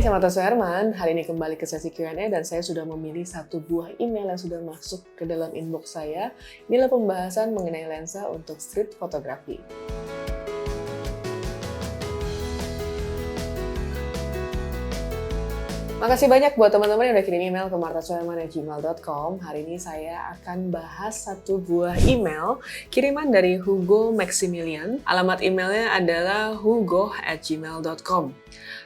saya Marta Suherman. Hari ini kembali ke sesi Q&A dan saya sudah memilih satu buah email yang sudah masuk ke dalam inbox saya. Inilah pembahasan mengenai lensa untuk street photography. Makasih banyak buat teman-teman yang udah kirim email ke martasuherman@gmail.com. Hari ini saya akan bahas satu buah email kiriman dari Hugo Maximilian. Alamat emailnya adalah hugo@gmail.com.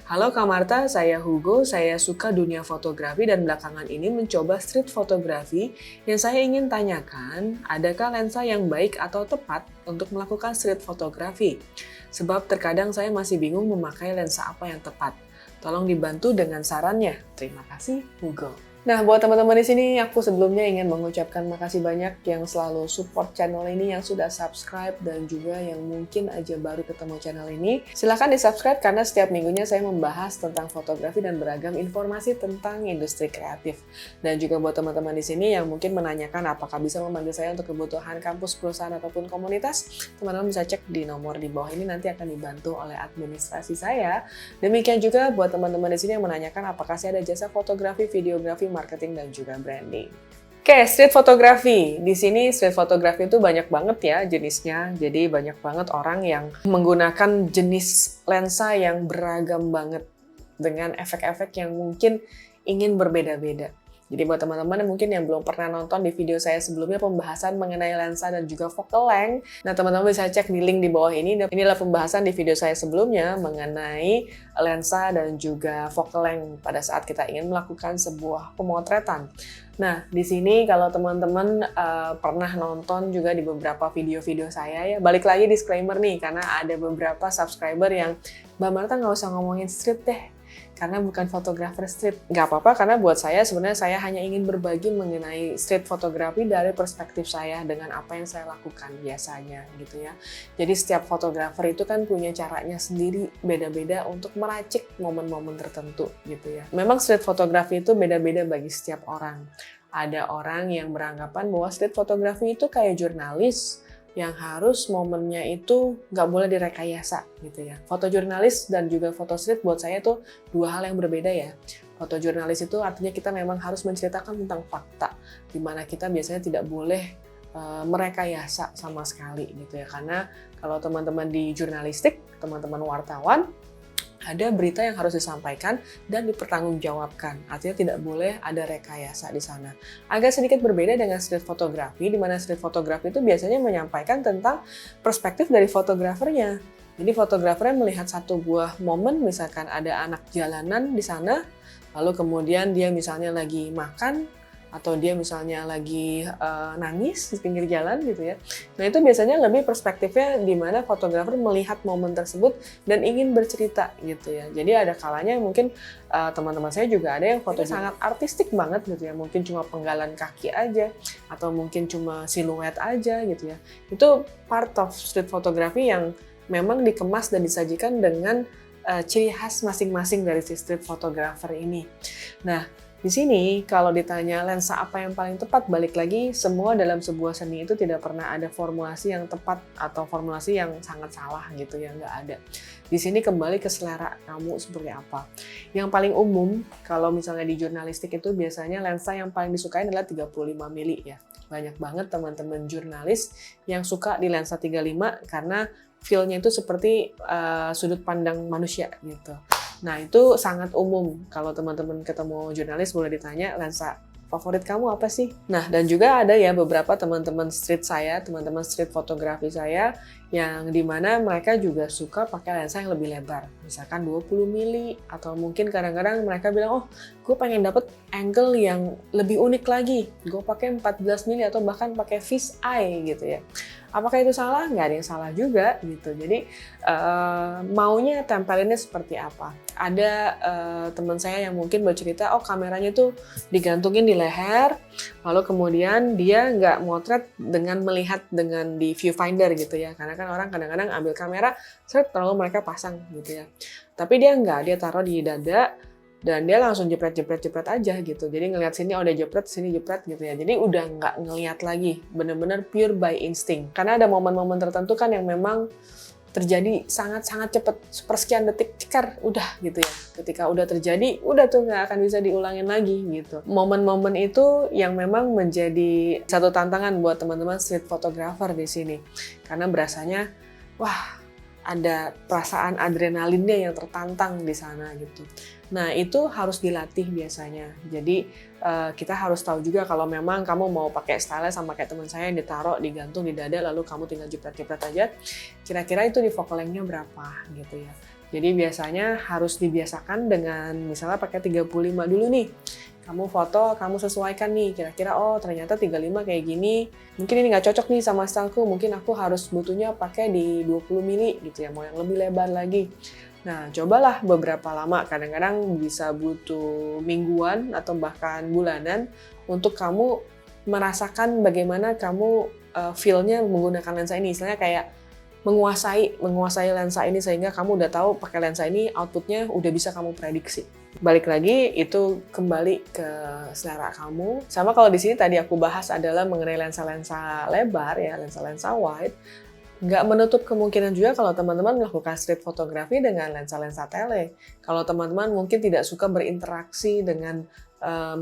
Halo Kak Marta, saya Hugo. Saya suka dunia fotografi dan belakangan ini mencoba street fotografi. Yang saya ingin tanyakan, adakah lensa yang baik atau tepat untuk melakukan street fotografi? Sebab terkadang saya masih bingung memakai lensa apa yang tepat. Tolong dibantu dengan sarannya. Terima kasih, Hugo. Nah, buat teman-teman di sini, aku sebelumnya ingin mengucapkan makasih banyak yang selalu support channel ini, yang sudah subscribe, dan juga yang mungkin aja baru ketemu channel ini. Silahkan di-subscribe karena setiap minggunya saya membahas tentang fotografi dan beragam informasi tentang industri kreatif. Dan juga buat teman-teman di sini yang mungkin menanyakan apakah bisa membantu saya untuk kebutuhan kampus, perusahaan, ataupun komunitas, teman-teman bisa cek di nomor di bawah ini, nanti akan dibantu oleh administrasi saya. Demikian juga buat teman-teman di sini yang menanyakan apakah saya ada jasa fotografi, videografi, marketing, dan juga branding. Oke, street photography. Di sini street photography itu banyak banget ya jenisnya. Jadi banyak banget orang yang menggunakan jenis lensa yang beragam banget dengan efek-efek yang mungkin ingin berbeda-beda. Jadi buat teman-teman mungkin yang belum pernah nonton di video saya sebelumnya pembahasan mengenai lensa dan juga focal length, nah teman-teman bisa cek di link di bawah ini. Inilah pembahasan di video saya sebelumnya mengenai lensa dan juga focal length pada saat kita ingin melakukan sebuah pemotretan. Nah, di sini kalau teman-teman pernah nonton juga di beberapa video-video saya ya, balik lagi disclaimer nih, karena ada beberapa subscriber yang, Mbak Marta nggak usah ngomongin street deh, karena bukan fotografer street. Nggak apa-apa, karena buat saya sebenarnya saya hanya ingin berbagi mengenai street fotografi dari perspektif saya dengan apa yang saya lakukan biasanya gitu ya. Jadi setiap fotografer itu kan punya caranya sendiri beda-beda untuk meracik momen-momen tertentu gitu ya. Memang street fotografi itu beda-beda bagi setiap orang. Ada orang yang beranggapan bahwa street fotografi itu kayak jurnalis, yang harus momennya itu nggak boleh direkayasa gitu ya. Fotojurnalis dan juga foto street buat saya itu dua hal yang berbeda ya. Fotojurnalis itu artinya kita memang harus menceritakan tentang fakta, di mana kita biasanya tidak boleh merekayasa sama sekali gitu ya. Karena kalau teman-teman di jurnalistik, teman-teman wartawan, ada berita yang harus disampaikan dan dipertanggungjawabkan. Artinya tidak boleh ada rekayasa di sana. Agak sedikit berbeda dengan street photography, di mana street photography itu biasanya menyampaikan tentang perspektif dari fotografernya. Jadi fotografernya melihat satu buah momen, misalkan ada anak jalanan di sana, lalu kemudian dia misalnya lagi makan, atau dia misalnya lagi nangis di pinggir jalan gitu ya. Nah itu biasanya lebih perspektifnya di mana fotografer melihat momen tersebut dan ingin bercerita gitu ya. Jadi ada kalanya mungkin teman-teman saya juga ada yang fotonya sangat artistik banget gitu ya. Mungkin cuma penggalan kaki aja atau mungkin cuma siluet aja gitu ya. Itu part of street photography yang memang dikemas dan disajikan dengan ciri khas masing-masing dari si street photographer ini. Nah, di sini kalau ditanya lensa apa yang paling tepat, balik lagi semua dalam sebuah seni itu tidak pernah ada formulasi yang tepat atau formulasi yang sangat salah gitu ya, nggak ada. Di sini kembali ke selera kamu seperti apa. Yang paling umum kalau misalnya di jurnalistik itu biasanya lensa yang paling disukai adalah 35 mili ya. Banyak banget teman-teman jurnalis yang suka di lensa 35 karena feel-nya itu seperti sudut pandang manusia gitu. Nah, itu sangat umum. Kalau teman-teman ketemu jurnalis boleh ditanya, lensa favorit kamu apa sih? Nah, dan juga ada ya beberapa teman-teman street saya, teman-teman street fotografi saya, yang dimana mereka juga suka pakai lensa yang lebih lebar. Misalkan 20 mili, atau mungkin kadang-kadang mereka bilang, oh, gue pengen dapet angle yang lebih unik lagi. Gue pakai 14 mili atau bahkan pakai fish eye gitu ya. Apakah itu salah? Nggak ada yang salah juga gitu. Jadi maunya tempelinnya seperti apa? Ada teman saya yang mungkin bercerita, oh kameranya tuh digantungin di leher, lalu kemudian dia nggak motret dengan melihat dengan di viewfinder gitu ya. Karena kan orang kadang-kadang ambil kamera, lalu mereka pasang gitu ya. Tapi dia nggak, dia taruh di dada, dan dia langsung jepret aja gitu. Jadi ngelihat sini udah jepret, sini jepret gitu ya. Jadi udah nggak ngelihat lagi, bener-bener pure by instinct. Karena ada momen-momen tertentu kan yang memang terjadi sangat-sangat cepat, sepersekian detik, ceker, udah gitu ya. Ketika udah terjadi, udah tuh nggak akan bisa diulangin lagi gitu. Momen-momen itu yang memang menjadi satu tantangan buat teman-teman street photographer di sini. Karena berasanya, wah, ada perasaan adrenalinnya yang tertantang di sana gitu. Nah, itu harus dilatih biasanya. Jadi, kita harus tahu juga kalau memang kamu mau pakai style sama kayak teman saya yang ditaruh, digantung di dada, lalu kamu tinggal jepret-jepret aja, kira-kira itu di focal length-nya berapa gitu ya. Jadi biasanya harus dibiasakan dengan misalnya pakai 35 dulu nih. Kamu foto, kamu sesuaikan nih, kira-kira oh ternyata 35 kayak gini, mungkin ini nggak cocok nih sama styleku, mungkin aku harus butuhnya pakai di 20 mili gitu ya, mau yang lebih lebar lagi. Nah, cobalah beberapa lama, kadang-kadang bisa butuh mingguan atau bahkan bulanan untuk kamu merasakan bagaimana kamu feel-nya menggunakan lensa ini, istilahnya kayak menguasai lensa ini sehingga kamu udah tahu pakai lensa ini outputnya udah bisa kamu prediksi. Balik lagi itu kembali ke selera kamu. Sama kalau di sini tadi aku bahas adalah mengenai lensa-lensa lebar ya, lensa-lensa wide. Nggak menutup kemungkinan juga kalau teman-teman melakukan street photography dengan lensa-lensa tele. Kalau teman-teman mungkin tidak suka berinteraksi dengan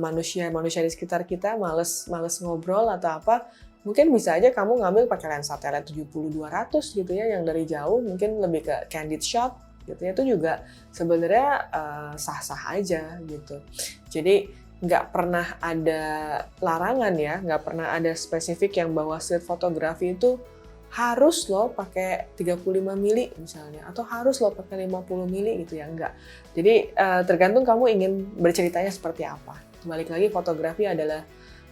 manusia-manusia di sekitar kita, males ngobrol atau apa, mungkin bisa aja kamu ngambil pakai lensa tele 70-200 gitu ya, yang dari jauh mungkin lebih ke candid shot gitu ya, itu juga sebenarnya sah-sah aja gitu. Jadi nggak pernah ada larangan ya, nggak pernah ada spesifik yang bahwa street photography itu harus lo pakai 35 mili misalnya, atau harus lo pakai 50 mili gitu ya, enggak. Jadi tergantung kamu ingin berceritanya seperti apa. Balik lagi, fotografi adalah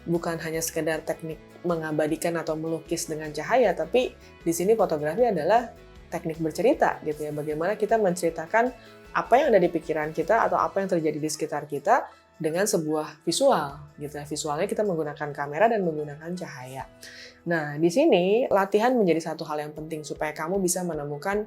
bukan hanya sekedar teknik mengabadikan atau melukis dengan cahaya, tapi di sini fotografi adalah teknik bercerita gitu ya. Bagaimana kita menceritakan apa yang ada di pikiran kita atau apa yang terjadi di sekitar kita dengan sebuah visual gitu ya. Visualnya kita menggunakan kamera dan menggunakan cahaya. Nah, di sini latihan menjadi satu hal yang penting supaya kamu bisa menemukan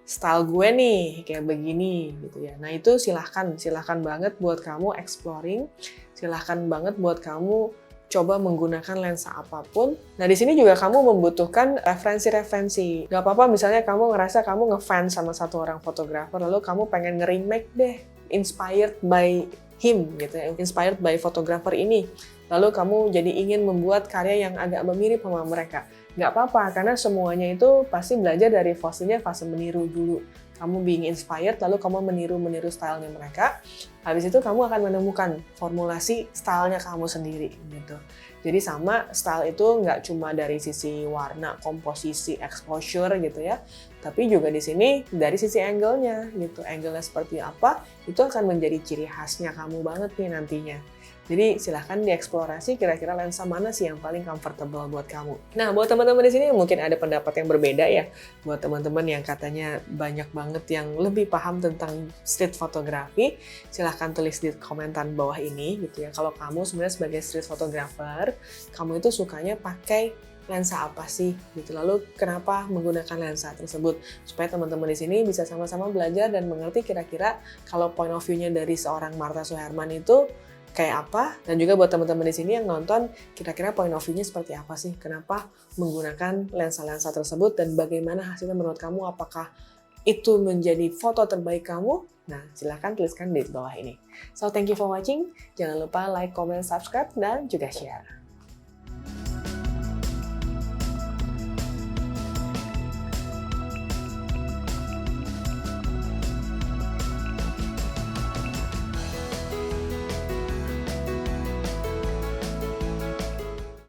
style gue nih kayak begini gitu ya. Nah, itu silahkan banget buat kamu exploring, silahkan banget buat kamu coba menggunakan lensa apapun. Nah, di sini juga kamu membutuhkan referensi-referensi. Gak apa-apa misalnya kamu ngerasa kamu ngefans sama satu orang fotografer, lalu kamu pengen nge-remake deh, inspired by him gitu ya, inspired by fotografer ini. Lalu kamu jadi ingin membuat karya yang agak mirip sama mereka. Nggak apa-apa, karena semuanya itu pasti belajar dari fasenya fase meniru dulu. Kamu being inspired, lalu kamu meniru stylenya mereka. Habis itu kamu akan menemukan formulasi stylenya kamu sendiri gitu. Jadi sama, style itu nggak cuma dari sisi warna, komposisi, exposure gitu ya. Tapi juga di sini dari sisi angle-nya gitu. Angle-nya seperti apa, itu akan menjadi ciri khasnya kamu banget nih nantinya. Jadi silahkan dieksplorasi kira-kira lensa mana sih yang paling comfortable buat kamu. Nah, buat teman-teman di sini mungkin ada pendapat yang berbeda ya. Buat teman-teman yang katanya banyak banget yang lebih paham tentang street photography, silahkan tulis di komentar bawah ini gitu ya. Kalau kamu sebenarnya sebagai street photographer, kamu itu sukanya pakai lensa apa sih gitu. Lalu kenapa menggunakan lensa tersebut? Supaya teman-teman di sini bisa sama-sama belajar dan mengerti kira-kira kalau point of view-nya dari seorang Martha Soeherman itu kayak apa, dan juga buat teman-teman di sini yang nonton, kira-kira point of view-nya seperti apa sih? Kenapa menggunakan lensa-lensa tersebut dan bagaimana hasilnya menurut kamu? Apakah itu menjadi foto terbaik kamu? Nah, silahkan tuliskan di bawah ini. So, thank you for watching. Jangan lupa like, comment, subscribe, dan juga share.